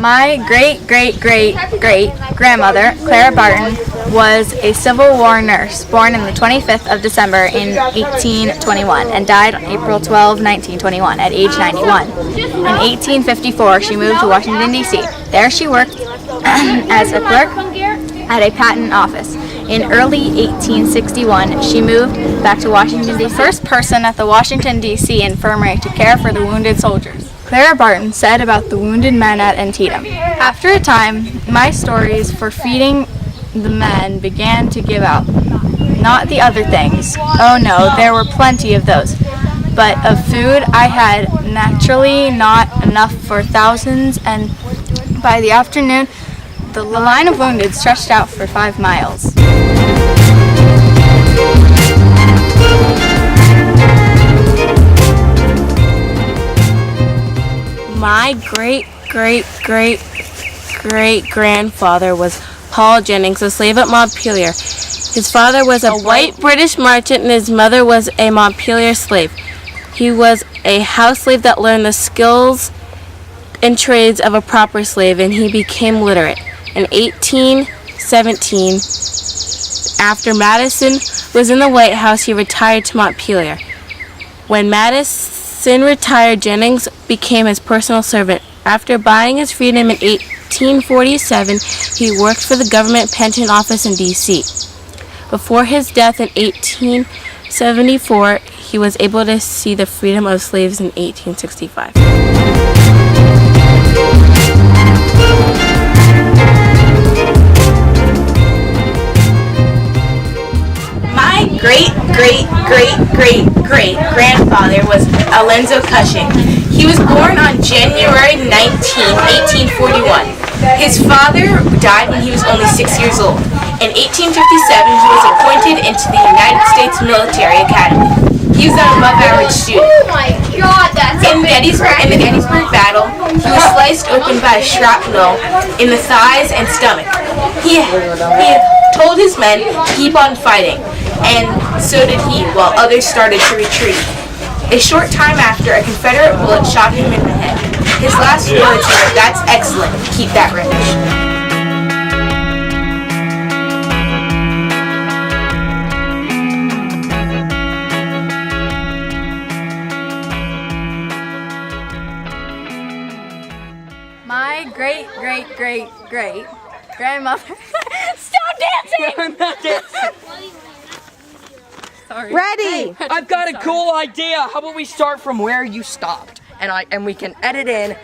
My great-great-great-great-grandmother, Clara Barton, was a Civil War nurse born on the 25th of December in 1821 and died on April 12, 1921 at age 91. In 1854, she moved to Washington, D.C. There she worked as a clerk at a patent office. In early 1861, she moved back to Washington, D.C. First person at the Washington, D.C. infirmary to care for the wounded soldiers. Clara Barton said about the wounded men at Antietam, "After a time, my stories for feeding the men began to give out. Not the other things. Oh no, there were plenty of those. But of food I had naturally not enough for thousands, and by the afternoon, the line of wounded stretched out for 5 miles. My great-great-great-great-grandfather was Paul Jennings, a slave at Montpelier. His father was a white British merchant and his mother was a Montpelier slave. He was a house slave that learned the skills and trades of a proper slave, and he became literate. In 1817, after Madison was in the White House, he retired to Montpelier. When Madison retired, Jennings became his personal servant. After buying his freedom in 1847, he worked for the government pension office in D.C. Before his death in 1874, he was able to see the freedom of slaves in 1865. My great-great-great-great-grandfather was Alonzo Cushing. He was born on January 19, 1841. His father died when he was only 6 years old. In 1857, he was appointed into the United States Military Academy. He was an above-average student. Oh my God, that's in the Gettysburg battle, he was sliced open by a shrapnel in the thighs and stomach. He told his men to keep on fighting, and so did he, while others started to retreat. A short time after, a Confederate bullet shot him in the head. His last words were, "That's excellent. Keep that British." My great-great-great-great-grandmother... Stop dancing! I'm not dancing. Sorry. Ready! I've got a cool idea. How about we start from where you stopped, and we can edit in.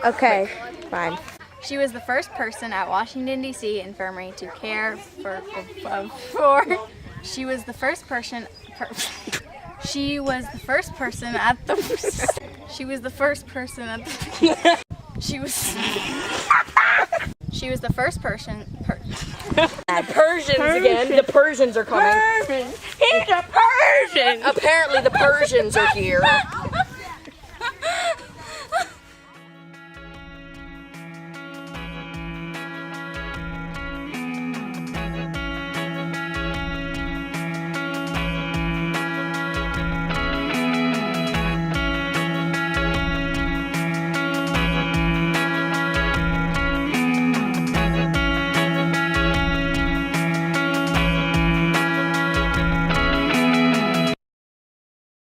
Okay, fine. She was the first person at Washington, D.C. infirmary to care for... She was the first person... She was the first person at the... She was the first person at the... She was the first person... Persians again. The Persians are coming. He's a Persian! Apparently the Persians are here.